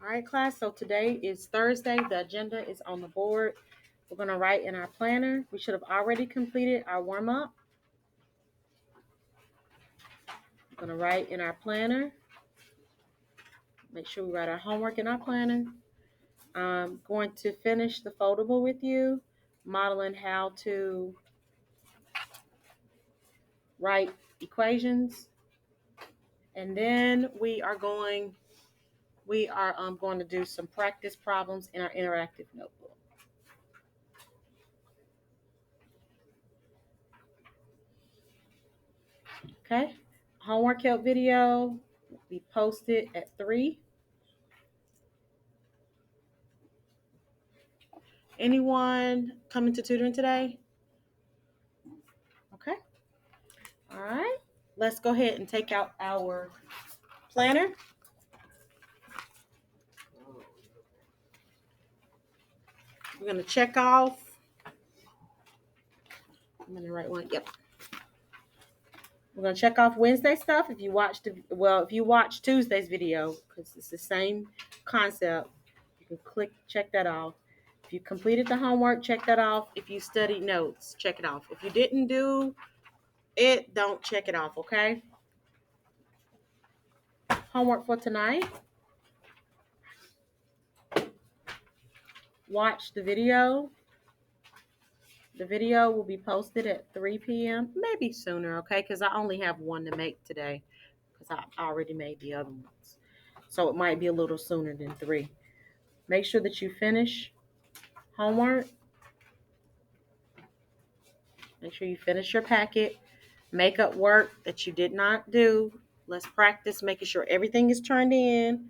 All right, class. So today is Thursday. The agenda is on the board. We're going to write in our planner. We should have already completed our warm-up. We're going to write in our planner. Make sure we write our homework in our planner. I'm going to finish the foldable with you, modeling how to write equations. And then we are going to do some practice problems in our interactive notebook. Okay, homework help video will be posted at 3. Anyone coming to tutoring today? Okay. All right. Let's go ahead and take out our planner. We're going to check off. I'm going to write one. Yep. We're going to check off Wednesday stuff. If you watch Tuesday's video, because it's the same concept, you can check that off. If you completed the homework, check that off. If you studied notes, check it off. If you didn't do it, don't check it off, okay? Homework for tonight. Watch the video. The video will be posted at 3 p.m., maybe sooner, okay? Because I only have one to make today because I already made the other ones. So it might be a little sooner than 3. Make sure that you finish homework. Make sure you finish your packet. Make up work that you did not do. Let's practice making sure everything is turned in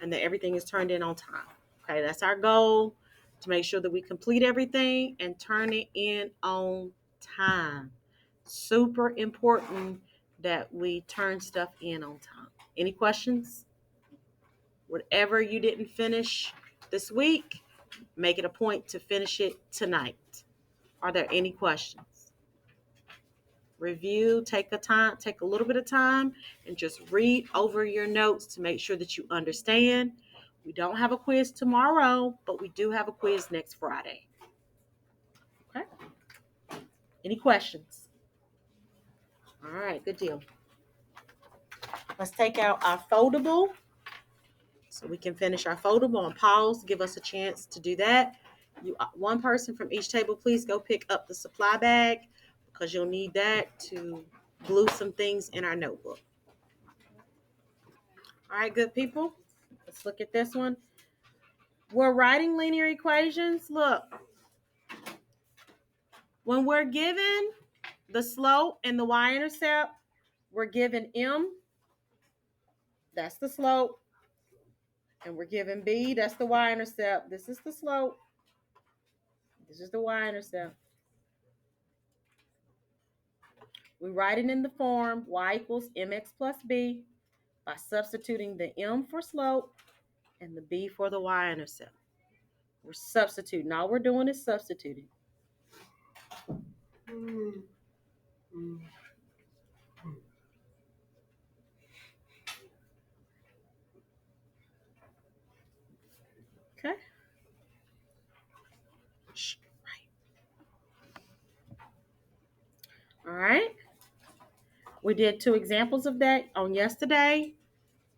and that everything is turned in on time. Okay, that's our goal, to make sure that we complete everything and turn it in on time. Super important that we turn stuff in on time. Any questions? Whatever you didn't finish this week, make it a point to finish it tonight. Are there any questions? Review, take a little bit of time and just read over your notes to make sure that you understand. We don't have a quiz tomorrow, but we do have a quiz next Friday. Okay? Any questions? All right, good deal. Let's take out our foldable so we can finish our foldable and pause, give us a chance to do that. One person from each table, please go pick up the supply bag because you'll need that to glue some things in our notebook. All right, good people. Let's look at this one. We're writing linear equations. Look, when we're given the slope and the y-intercept, we're given m, that's the slope, and we're given b, that's the y-intercept. This is the slope. This is the y-intercept. We write it in the form y equals mx plus b by substituting the m for slope and the b for the y-intercept. We're substituting. All we're doing is substituting. Okay. All right. We did 2 examples of that on yesterday.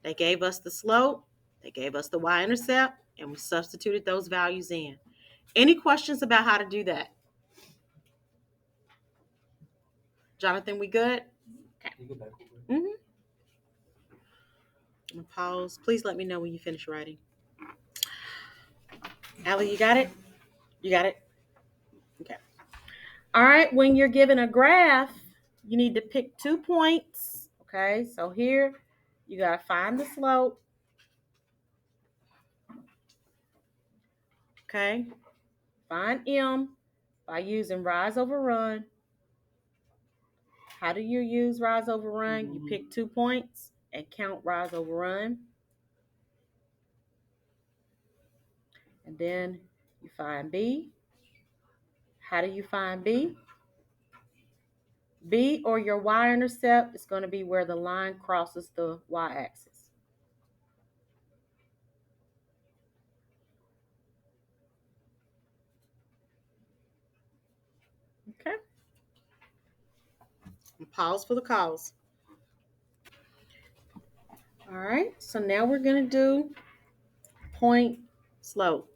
They gave us the slope, they gave us the y-intercept, and we substituted those values in. Any questions about how to do that? Jonathan, we good? Okay. Mm-hmm. I'm gonna pause. Please let me know when you finish writing. Allie, you got it? You got it? Okay. All right, when you're given a graph, you need to pick 2 points. Okay, so here you gotta find the slope. Okay, find m by using rise over run. How do you use rise over run? You pick 2 points and count rise over run. And then you find B. How do you find B? B, or your y-intercept, is going to be where the line crosses the y-axis. Okay. Pause for the cause. All right. So now we're going to do point slope.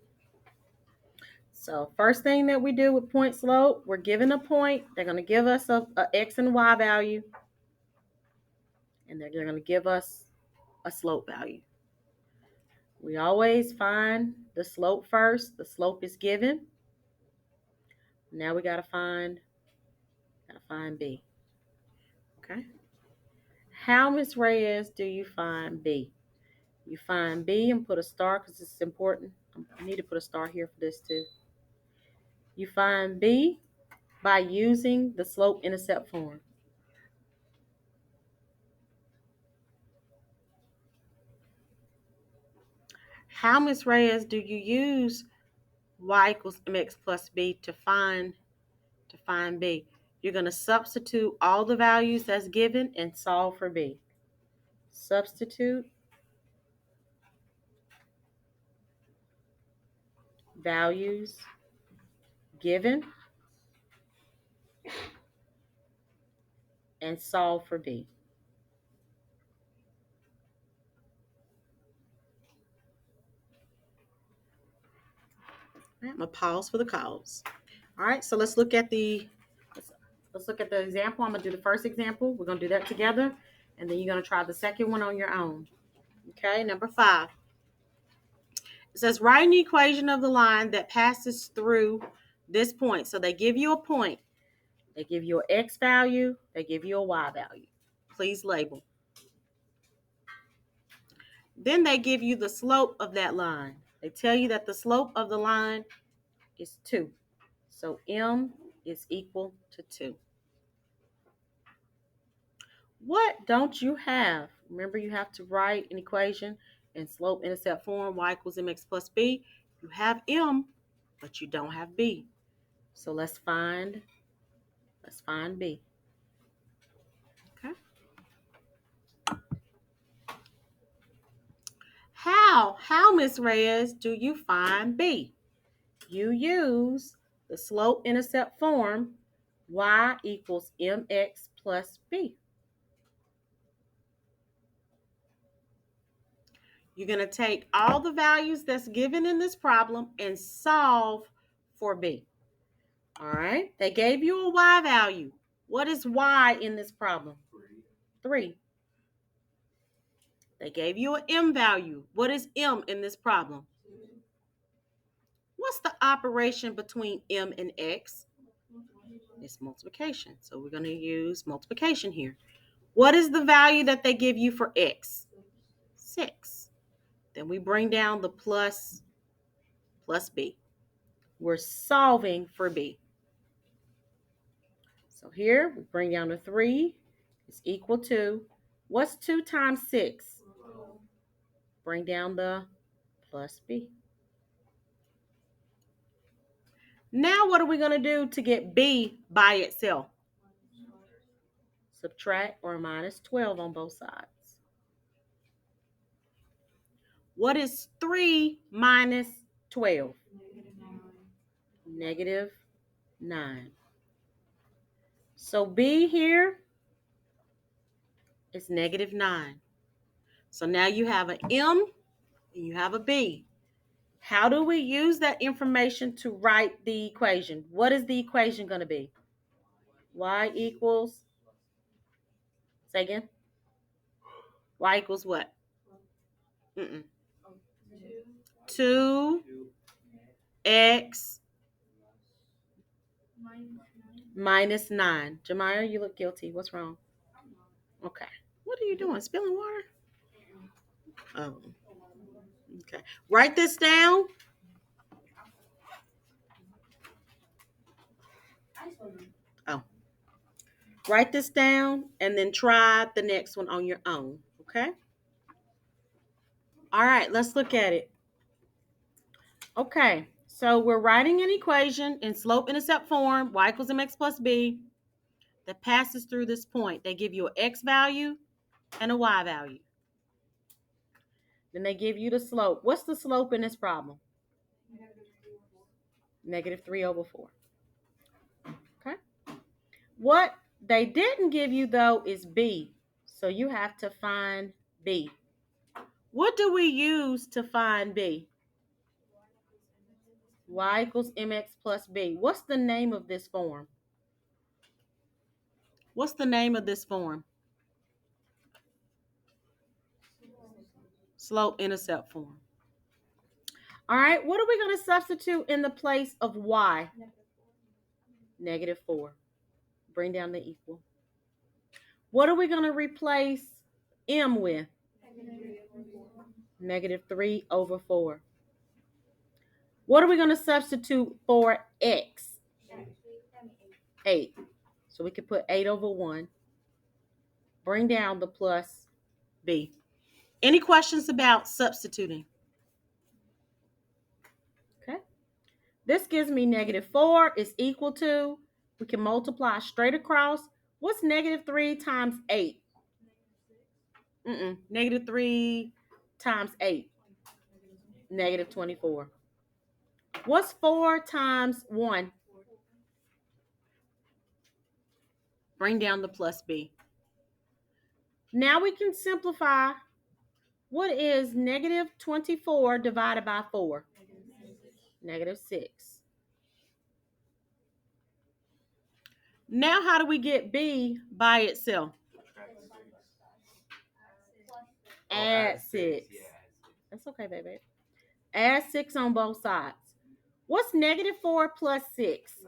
So first thing that we do with point slope, we're given a point. They're going to give us a x and y value, and they're going to give us a slope value. We always find the slope first. The slope is given. Now we gotta find B. Okay. How, Miss Reyes, do you find B? You find B and put a star because it's important. I need to put a star here for this too. You find B by using the slope-intercept form. How, Miss Reyes, do you use y equals mx plus b to find B? You're going to substitute all the values that's given and solve for B. Substitute values given and solve for B. All right, I'm gonna pause for the cause. All right, so let's look at the example. I'm gonna do the first example. We're gonna do that together, and then you're gonna try the second one on your own. Okay, number 5. It says write an equation of the line that passes through this point. So they give you a point. They give you an x value. They give you a y value. Please label. Then they give you the slope of that line. They tell you that the slope of the line is 2. So m is equal to 2. What don't you have? Remember, you have to write an equation in slope-intercept form, y equals mx plus b. You have m, but you don't have b. So let's find b. Okay. How, Miss Reyes, do you find b? You use the slope-intercept form, y equals mx plus b. You're going to take all the values that's given in this problem and solve for b. All right. They gave you a y value. What is y in this problem? 3. They gave you an m value. What is m in this problem? What's the operation between m and x? It's multiplication. So we're going to use multiplication here. What is the value that they give you for x? 6. Then we bring down the plus b. We're solving for b. So here we bring down the 3. It's equal to, what's 2 times 6? Bring down the plus b. Now what are we going to do to get b by itself? Subtract or minus 12 on both sides. What is 3 minus 12? Negative 9. So b here is negative 9. So now you have an m and you have a b. How do we use that information to write the equation? What is the equation going to be? Y equals, say again? Y equals what? 2x minus 9. Jemiah, you look guilty. What's wrong? Okay. What are you doing? Spilling water? Oh. Okay. Write this down. Oh. Write this down and then try the next one on your own. Okay? All right, let's look at it. Okay, so we're writing an equation in slope-intercept form, y equals mx plus b, that passes through this point. They give you an x value and a y value. Then they give you the slope. What's the slope in this problem? Negative 3 over 4. Okay. What they didn't give you, though, is B. So you have to find B. What do we use to find B? Y equals mx plus B. What's the name of this form? What's the name of this form? Slope-intercept form. All right, what are we going to substitute in the place of y? -4. Bring down the equal. What are we going to replace m with? -3/4. What are we going to substitute for x? 8. So we could put 8/1. Bring down the plus b. Any questions about substituting? Okay. This gives me -4 is equal to, we can multiply straight across. What's -3 times 8? -3 times 8. -24. What's 4 times 1? Bring down the plus b. Now we can simplify. What is -24 divided by 4? -6. Now how do we get b by itself? Add 6. That's okay, baby. Add 6 on both sides. What's -4 plus 6?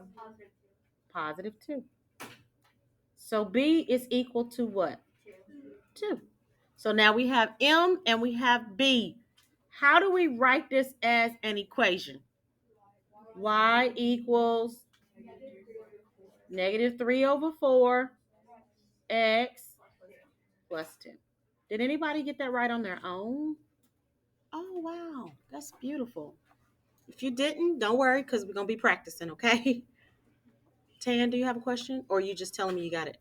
+2. So b is equal to what? 2. So now we have m and we have b. How do we write this as an equation? Y equals -3/4 x plus 2. Did anybody get that right on their own? Oh, wow. That's beautiful. If you didn't, don't worry, because we're going to be practicing, okay? Tan, do you have a question? Or are you just telling me you got it?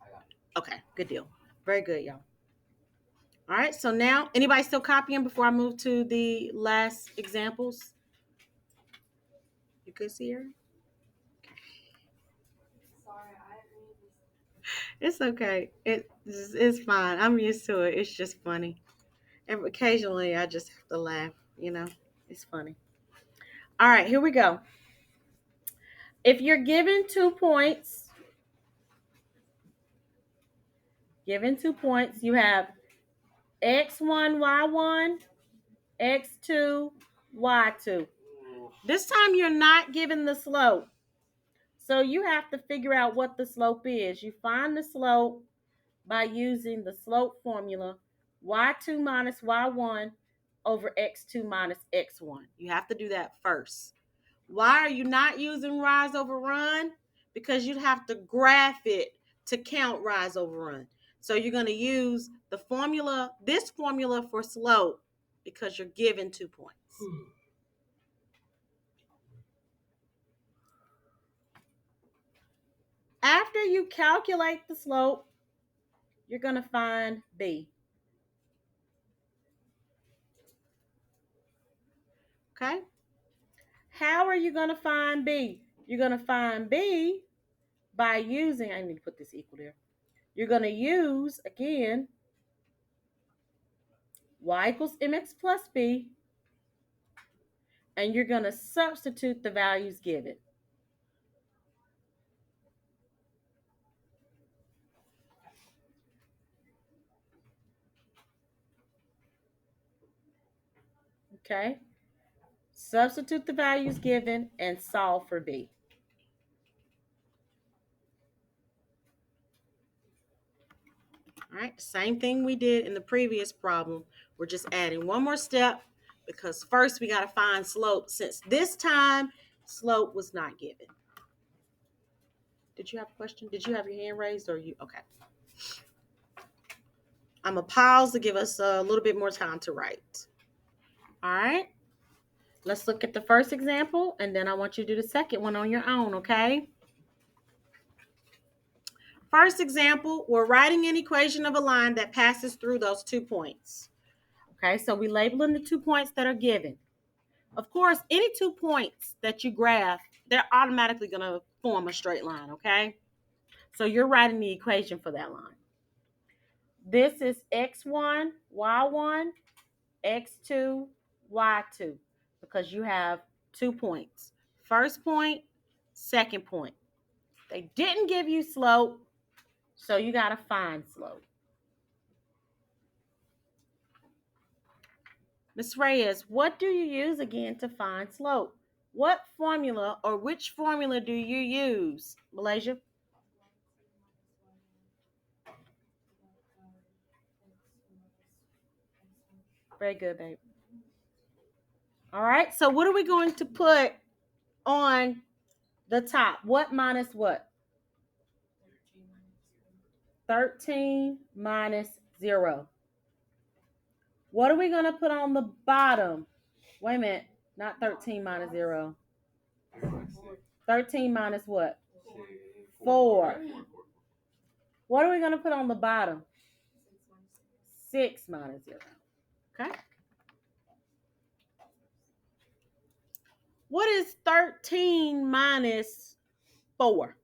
I got it. Okay, good deal. Very good, y'all. All right, so now, anybody still copying before I move to the last examples? You good, Sierra? Okay. Sorry, it's okay. It's fine. I'm used to it. It's just funny. And occasionally, I just have to laugh, It's funny. All right, here we go. If you're given 2 points, you have x1, y1, x2, y2. This time you're not given the slope. So you have to figure out what the slope is. You find the slope by using the slope formula, y2 minus y1 over x2 minus x1. You have to do that first. Why are you not using rise over run? Because you'd have to graph it to count rise over run. So you're going to use the formula, this formula for slope, because you're given 2 points. After you calculate the slope, you're going to find B. Okay? How are you going to find B? You're going to find B by using, I need to put this equal there. You're going to use, again, y equals mx plus b, and you're going to substitute the values given. Okay? Substitute the values given and solve for b. All right, same thing we did in the previous problem. We're just adding one more step because first we got to find slope, since this time slope was not given. Did you have a question? Did you have your hand raised or you? Okay. I'm going to pause to give us a little bit more time to write. All right. Let's look at the first example, and then I want you to do the second one on your own, okay? First example, we're writing an equation of a line that passes through those 2 points. Okay, so we labeling the 2 points that are given. Of course, any 2 points that you graph, they're automatically going to form a straight line, okay? So you're writing the equation for that line. This is x1, y1, x2, y2, because you have 2 points. First point, second point. They didn't give you slope, so you got to find slope. Ms. Reyes, what do you use again to find slope? What formula or which formula do you use, Malaysia? Very good, babe. All right, so what are we going to put on the top? What minus what? 13 minus 0. What are we going to put on the bottom? Wait a minute, not 13 minus 0. 13 minus what? 4. What are we going to put on the bottom? 6 minus 0. Okay. What is 13 minus 4?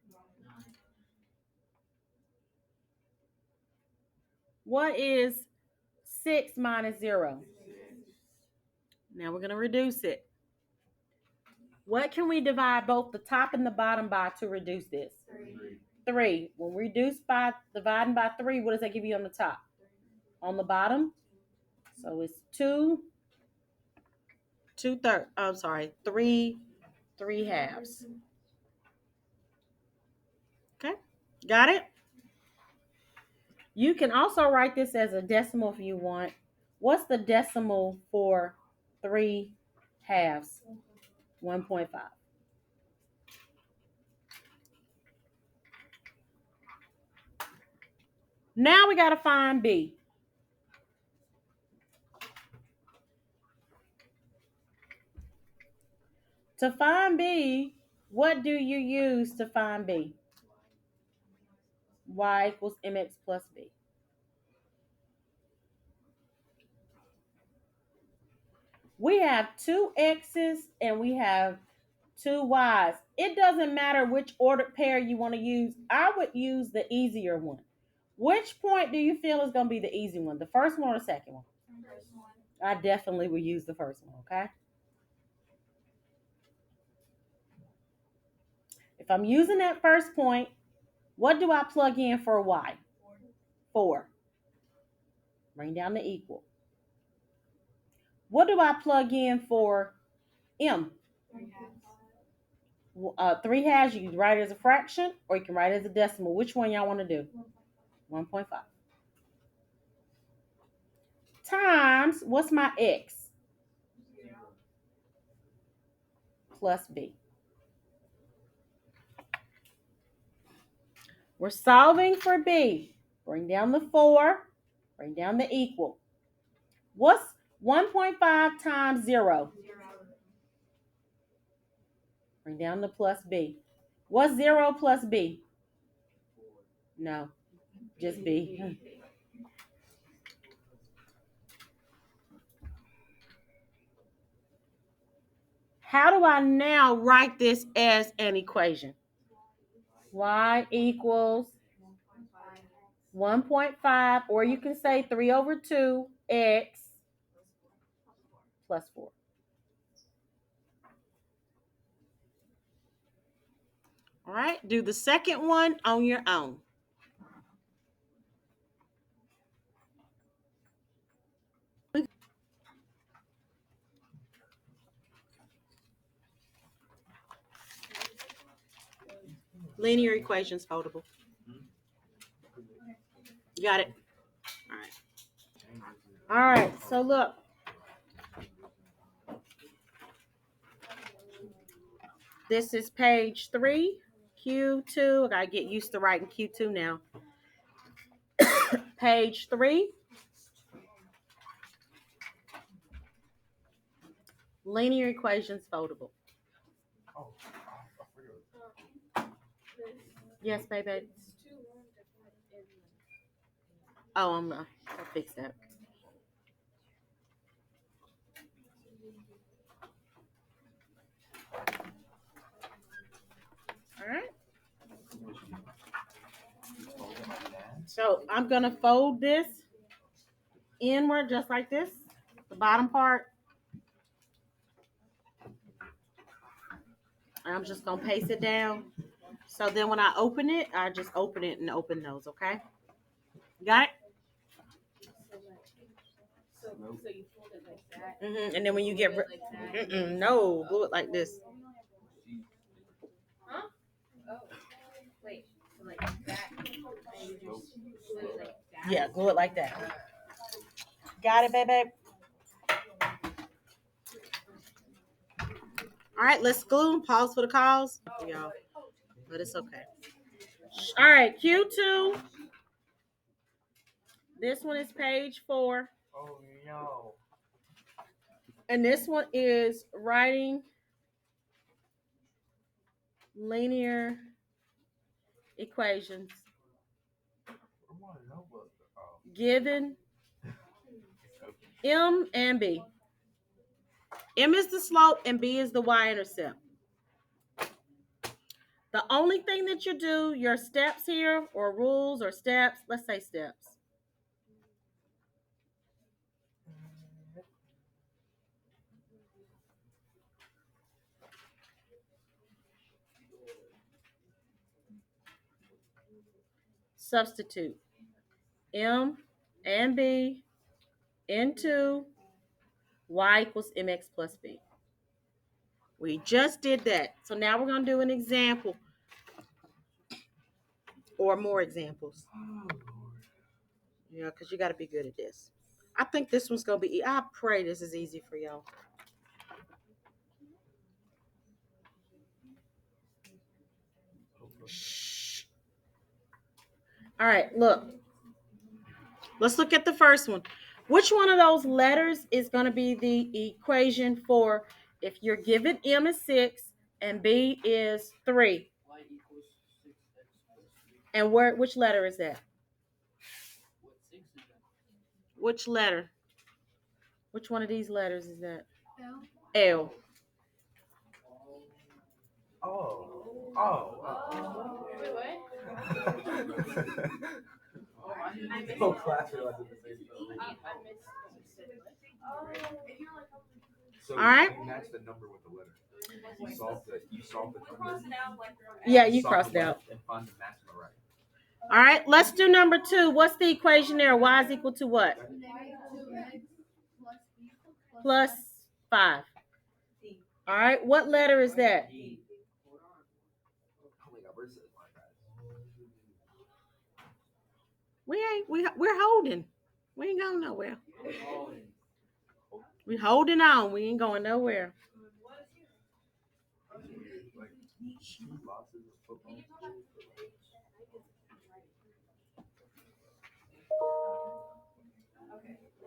What is 6 minus 0? Now we're going to reduce it. What can we divide both the top and the bottom by to reduce this? 3. When we reduce by dividing by 3, what does that give you on the top? On the bottom? So it's 3 halves. Okay, got it? You can also write this as a decimal if you want. What's the decimal for 3 halves? 1.5. Now we got to find B. To find B, what do you use to find B? Y equals mx plus B. We have 2 x's and we have 2 y's. It doesn't matter which ordered pair you want to use. I would use the easier one. Which point do you feel is going to be the easy one? The first one or the second one? First one. I definitely would use the first one, okay? If I'm using that first point, what do I plug in for y? 4. Bring down the equal. What do I plug in for m? 3 halves, you can write it as a fraction or you can write it as a decimal. Which one y'all want to do? 1.5. Times, what's my x? 0. Plus b. We're solving for b. Bring down the 4. Bring down the equal. What's 1.5 times 0? 0. Bring down the plus b. What's 0 plus b? No, just b. How do I now write this as an equation? Y equals 1.5, or you can say 3 over 2 x plus 4. All right, do the second one on your own. Linear equations foldable. You got it? All right. All right, so look. This is page 3, Q2. I got to get used to writing Q2 now. Page 3. Linear equations foldable. Yes, baby. Oh, I'll fix that. All right. So I'm going to fold this inward just like this, the bottom part. And I'm just going to paste it down. So then when I open it, I just open it and open those, okay? Got it? So you fold it like that. And then when you get no, glue it like this. Huh? Oh, wait. So like that. And you just glue it like that. Yeah, glue it like that. Got it, baby? All right, let's glue. Pause for the calls, y'all. But it's okay. All right, Q2. This one is page 4. Oh no. And this one is writing linear equations given M and B. M is the slope and B is the y-intercept. The only thing that you do, your steps here, or rules or steps, let's say steps. Substitute M and B into y equals mx plus b. We just did that. So now we're going to do an example or more examples. Yeah, because you got to be good at this. I think this one's going to be, I pray this is easy for y'all. Shh. All right, look. Let's look at the first one. Which one of those letters is going to be the equation for if you're given M is 6 and B is 3? Y equals 6x plus 3. And which letter is that? What 6 is that? Which letter? Which one of these letters is that? L. L. Wait, what? Oh, class realized at the same time. So all right. you match the number with the letter. You solve the number. Yeah, you cross it out. And find the maximum right. All right, let's do number 2. What's the equation there? Y is equal to what? Plus 5. All right, what letter is that? We're holding. We ain't going nowhere. We holding on. We ain't going nowhere.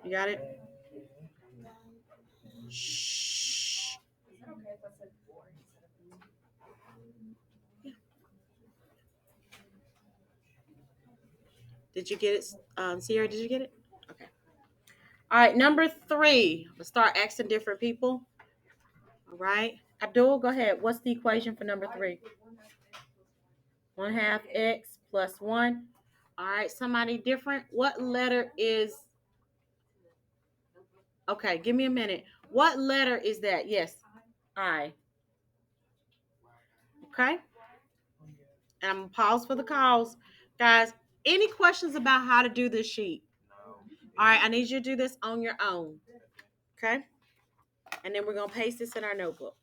You got it? Shh. Did you get it? Sierra, did you get it? Okay. All right, number 3. Let's start asking different people. All right. Abdul, go ahead. What's the equation for number 3? 1/2 x plus 1. All right, somebody different. What letter is... Okay, give me a minute. What letter is that? Yes, I. Okay. And I'm going to pause for the calls. Guys, any questions about how to do this sheet? No. All right, I need you to do this on your own. Okay? And then we're going to paste this in our notebook.